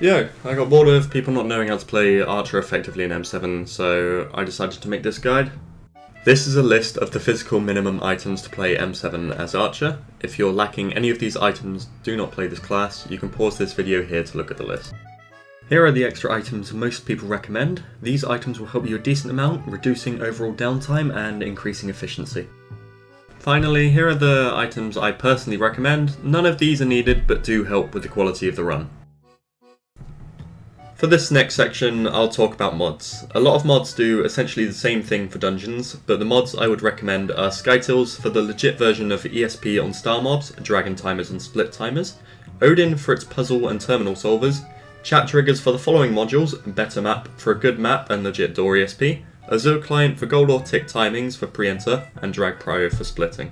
Yeah, I got bored of people not knowing how to play Archer effectively in M7, so I decided to make this guide. This is a list of the physical minimum items to play M7 as Archer. If you're lacking any of these items, do not play this class. You can pause this video here to look at the list. Here are the extra items most people recommend. These items will help you a decent amount, reducing overall downtime and increasing efficiency. Finally, here are the items I personally recommend. None of these are needed, but do help with the quality of the run. For this next section, I'll talk about mods. A lot of mods do essentially the same thing for dungeons, but the mods I would recommend are SkyTills for the legit version of ESP on star mobs, dragon timers and split timers, Odin for its puzzle and terminal solvers, chat triggers for the following modules, better map for a good map and legit door ESP, Azured Client for gold or tick timings for pre-enter, and Dragprio for splitting.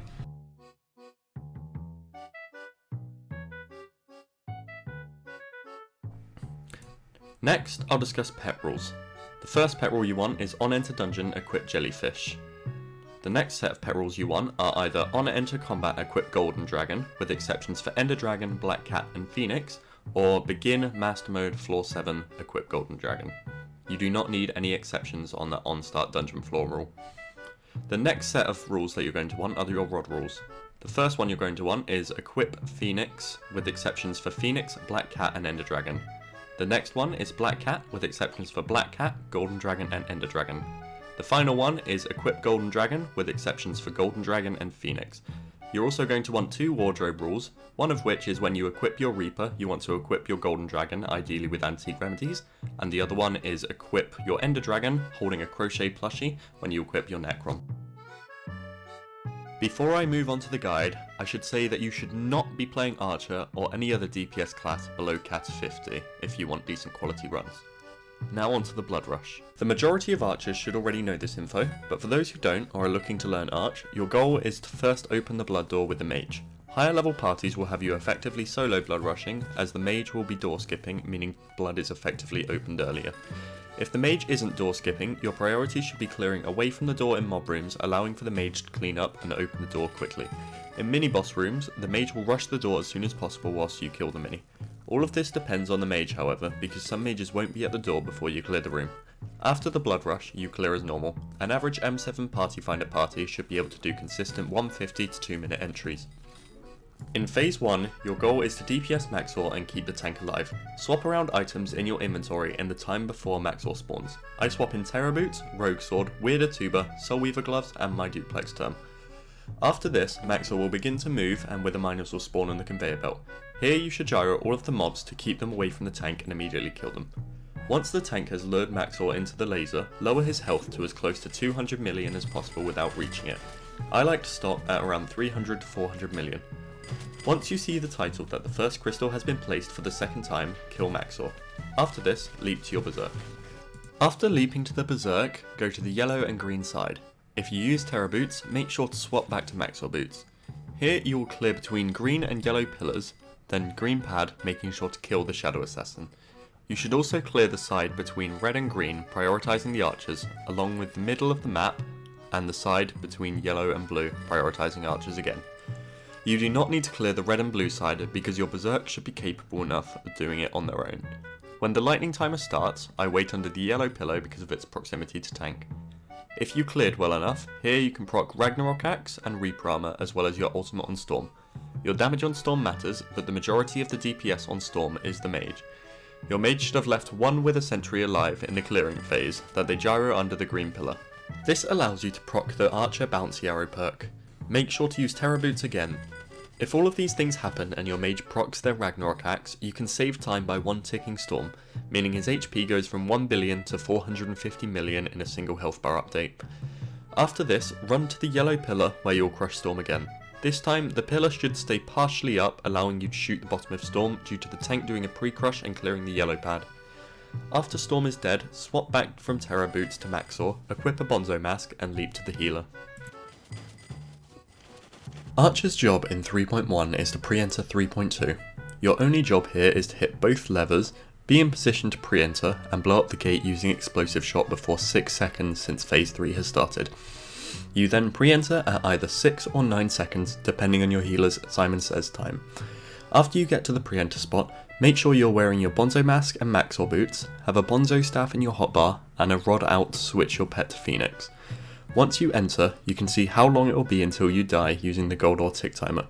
Next, I'll discuss pet rules. The first pet rule you want is on enter dungeon equip jellyfish. The next set of pet rules you want are either on enter combat equip golden dragon, with exceptions for ender dragon, black cat and phoenix, or begin master mode floor 7 equip golden dragon. You do not need any exceptions on the on start dungeon floor rule. The next set of rules that you're going to want are your rod rules. The first one you're going to want is equip phoenix, with exceptions for phoenix, black cat and ender dragon. The next one is Black Cat, with exceptions for Black Cat, Golden Dragon and Ender Dragon. The final one is Equip Golden Dragon, with exceptions for Golden Dragon and Phoenix. You're also going to want 2 wardrobe rules, one of which is when you equip your Reaper, you want to equip your Golden Dragon, ideally with Antique Remedies, and the other one is equip your Ender Dragon, holding a Crochet plushie, when you equip your Necron. Before I move on to the guide, I should say that you should not be playing Archer or any other DPS class below Cat 50 if you want decent quality runs. Now on to the Blood Rush. The majority of archers should already know this info, but for those who don't or are looking to learn Arch, your goal is to first open the blood door with the mage. Higher level parties will have you effectively solo blood rushing, as the mage will be door skipping, meaning blood is effectively opened earlier. If the mage isn't door skipping, your priority should be clearing away from the door in mob rooms, allowing for the mage to clean up and open the door quickly. In mini boss rooms, the mage will rush the door as soon as possible whilst you kill the mini. All of this depends on the mage however, because some mages won't be at the door before you clear the room. After the blood rush, you clear as normal. An average M7 party finder party should be able to do consistent 150 to 2 minute entries. In Phase 1, your goal is to DPS Maxor and keep the tank alive. Swap around items in your inventory in the time before Maxor spawns. I swap in Terror Boots, Rogue Sword, Weirder Tuber, Soulweaver Gloves and my Duplex Term. After this, Maxor will begin to move and Wither Miners will spawn on the conveyor belt. Here you should gyro all of the mobs to keep them away from the tank and immediately kill them. Once the tank has lured Maxor into the laser, lower his health to as close to 200 million as possible without reaching it. I like to stop at around 300 to 400 million. Once you see the title that the first crystal has been placed for the second time, kill Maxor. After this, leap to your Berserk. After leaping to the Berserk, go to the yellow and green side. If you use Terror Boots, make sure to swap back to Maxor Boots. Here you will clear between green and yellow pillars, then green pad, making sure to kill the Shadow Assassin. You should also clear the side between red and green, prioritising the archers, along with the middle of the map, and the side between yellow and blue, prioritising archers again. You do not need to clear the red and blue side because your Berserk should be capable enough of doing it on their own. When the lightning timer starts, I wait under the yellow pillow because of its proximity to tank. If you cleared well enough, here you can proc Ragnarok Axe and Reaper Armor as well as your ultimate on Storm. Your damage on Storm matters, but the majority of the DPS on Storm is the mage. Your mage should have left one Wither Sentry alive in the clearing phase that they gyro under the green pillar. This allows you to proc the Archer Bouncy Arrow perk. Make sure to use Terror Boots again. If all of these things happen and your mage procs their Ragnarok Axe, you can save time by 1 ticking storm, meaning his HP goes from 1 billion to 450 million in a single health bar update. After this, run to the yellow pillar where you'll crush Storm again. This time, the pillar should stay partially up, allowing you to shoot the bottom of Storm due to the tank doing a pre-crush and clearing the yellow pad. After Storm is dead, swap back from Terror Boots to Maxor, equip a Bonzo Mask and leap to the healer. Archer's job in 3.1 is to pre-enter 3.2. Your only job here is to hit both levers, be in position to pre-enter, and blow up the gate using explosive shot before 6 seconds since phase 3 has started. You then pre-enter at either 6 or 9 seconds depending on your healer's Simon Says time. After you get to the pre-enter spot, make sure you're wearing your Bonzo mask and Maxor boots, have a Bonzo staff in your hotbar, and a rod out to switch your pet to Phoenix. Once you enter, you can see how long it will be until you die using the gold or tick timer.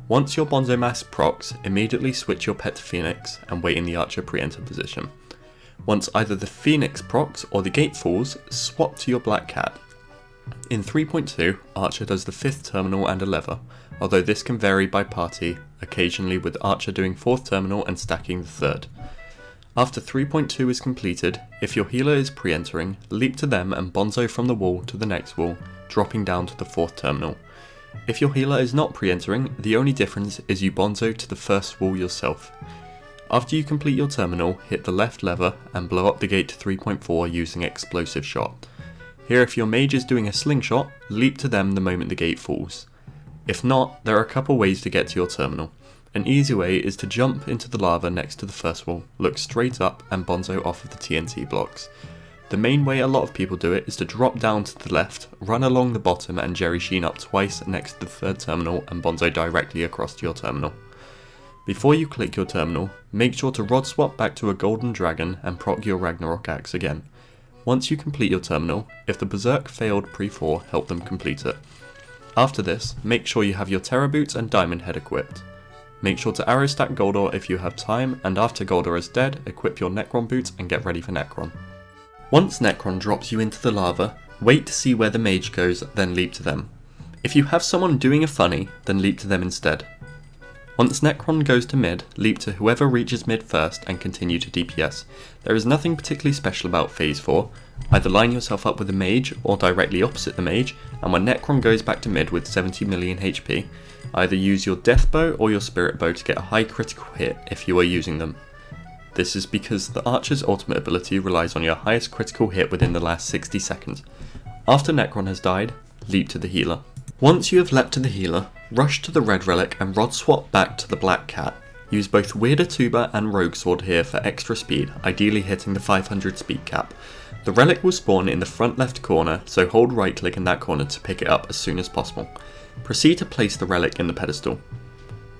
Once your Bonzo mask procs, immediately switch your pet to Phoenix and wait in the Archer pre-enter position. Once either the Phoenix procs or the gate falls, swap to your Black Cat. In 3.2, Archer does the 5th terminal and a lever, although this can vary by party, occasionally with Archer doing 4th terminal and stacking the 3rd. After 3.2 is completed, if your healer is pre-entering, leap to them and Bonzo from the wall to the next wall, dropping down to the 4th terminal. If your healer is not pre-entering, the only difference is you Bonzo to the first wall yourself. After you complete your terminal, hit the left lever and blow up the gate to 3.4 using Explosive Shot. Here, if your mage is doing a slingshot, leap to them the moment the gate falls. If not, there are a couple ways to get to your terminal. An easy way is to jump into the lava next to the first wall, look straight up and Bonzo off of the TNT blocks. The main way a lot of people do it is to drop down to the left, run along the bottom and Jerry Sheen up twice next to the 3rd terminal and Bonzo directly across to your terminal. Before you click your terminal, make sure to rod swap back to a golden dragon and proc your Ragnarok axe again. Once you complete your terminal, if the Berserk failed pre-4, help them complete it. After this, make sure you have your Terror Boots and Diamond Head equipped. Make sure to arrow stack Goldor if you have time, and after Goldor is dead, equip your Necron boots and get ready for Necron. Once Necron drops you into the lava, wait to see where the mage goes, then leap to them. If you have someone doing a funny, then leap to them instead. Once Necron goes to mid, leap to whoever reaches mid first and continue to DPS. There is nothing particularly special about phase 4, either line yourself up with a mage or directly opposite the mage, and when Necron goes back to mid with 70 million HP, either use your death bow or your spirit bow to get a high critical hit if you are using them. This is because the Archer's ultimate ability relies on your highest critical hit within the last 60 seconds. After Necron has died, leap to the healer. Once you have leapt to the healer, rush to the red relic and rod swap back to the Black Cat. Use both Weirder Tuber and Rogue Sword here for extra speed, ideally hitting the 500 speed cap. The relic will spawn in the front left corner, so hold right click in that corner to pick it up as soon as possible. Proceed to place the relic in the pedestal.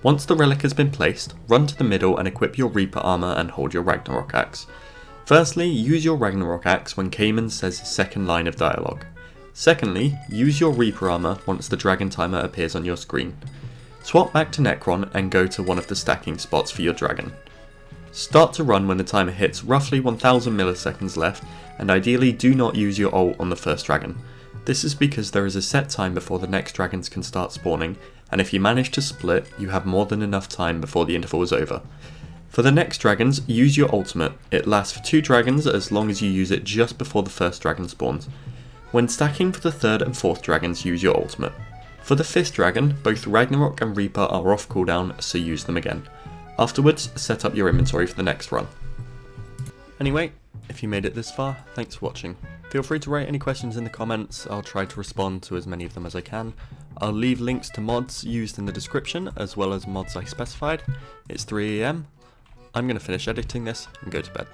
Once the relic has been placed, run to the middle and equip your Reaper armor and hold your Ragnarok axe. Firstly, use your Ragnarok axe when Cayman says second line of dialogue. Secondly, use your Reaper armor once the dragon timer appears on your screen. Swap back to Necron and go to one of the stacking spots for your dragon. Start to run when the timer hits roughly 1000 milliseconds left, and ideally do not use your ult on the first dragon. This is because there is a set time before the next dragons can start spawning, and if you manage to split, you have more than enough time before the interval is over. For the next dragons, use your ultimate. It lasts for 2 dragons as long as you use it just before the first dragon spawns. When stacking for the 3rd and 4th dragons, use your ultimate. For the 5th dragon, both Ragnarok and Reaper are off cooldown, so use them again. Afterwards, set up your inventory for the next run. Anyway, if you made it this far, thanks for watching. Feel free to write any questions in the comments, I'll try to respond to as many of them as I can. I'll leave links to mods used in the description, as well as mods I specified. It's 3 AM. I'm going to finish editing this and go to bed.